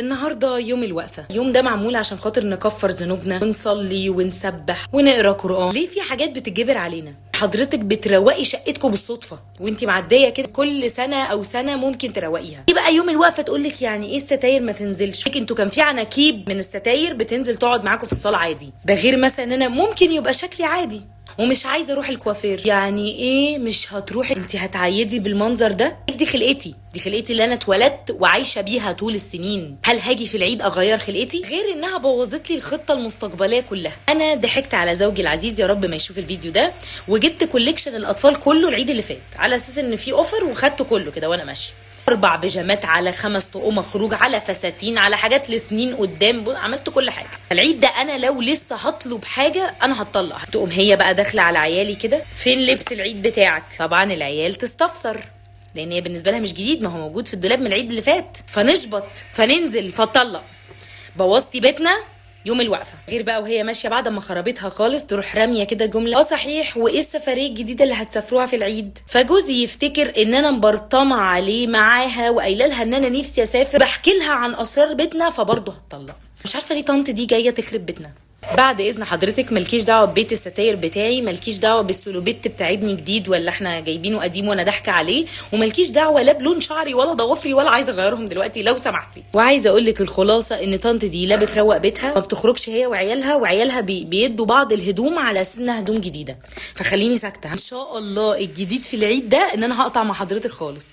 النهارده يوم الوقفه، اليوم ده معمول عشان خاطر نكفر ذنوبنا ونصلي ونسبح ونقرا قران. ليه في حاجات بتتجبر علينا؟ حضرتك بتروقي شقتكم بالصدفه وانت معديه كده، كل سنه او سنه ممكن تروقيها. ايه بقى يوم الوقفه تقولك يعني ايه الستاير ما تنزلش؟ انتوا كان في عناكيب من الستاير بتنزل تقعد معاكم في الصاله عادي، ده غير مثلا ان انا ممكن يبقى شكلي عادي ومش عايزه اروح الكوافير. يعني ايه مش هتروحي؟ انت هتعيدي بالمنظر ده؟ دي خلقتي، دي خلقتي اللي انا اتولدت وعايشه بيها طول السنين. هل هاجي في العيد اغير خلقتي؟ غير انها بوظت لي الخطه المستقبليه كلها. انا ضحكت على زوجي العزيز، يا رب ما يشوف الفيديو ده، وجبت كوليكشن الاطفال كله العيد اللي فات على اساس ان في اوفر، وخدته كله كده وانا ماشيه. 4 بيجامات على 5 طقم خروج على فساتين على حاجات لسنين قدام، عملت كل حاجه. العيد ده انا لو لسه هطلب حاجه انا هتطلع. تقوم هي بقى داخله على عيالي كده، فين لبس العيد بتاعك؟ طبعا العيال تستفسر لان هي بالنسبه لها مش جديد، ما هو موجود في الدولاب من العيد اللي فات. فنشبط فننزل فتطلق. بوظتي بيتنا يوم الوقفه. غير بقى وهي ماشيه بعد ما خربتها خالص تروح راميه كده جمله: صحيح، وايه السفريه الجديده اللي هتسافروها في العيد؟ فجوزي يفتكر ان انا مبرطمه عليه معاها وقايله لها ان انا نفسي اسافر، بحكي لها عن اسرار بيتنا، فبرضه هتطلق. مش عارفه ليه طنط دي جايه تخرب بيتنا. بعد اذن حضرتك مالكيش دعوه ببيت الستاير بتاعي، مالكيش دعوه بالسلوبيت بتاع ابني جديد ولا احنا جايبينه قديم وانا ضحكه عليه، ومالكيش دعوه لا بلون شعري ولا ضوافري ولا عايزه اغيرهم دلوقتي لو سمحتي. وعايزه اقول لك الخلاصه ان طنط دي لا بتروق بيتها، ما بتخرجش هي وعيالها بيدوا بعض الهدوم على اساس انها هدوم جديده. فخليني ساكته. ان شاء الله الجديد في العيد ده ان انا هقطع مع حضرتك خالص.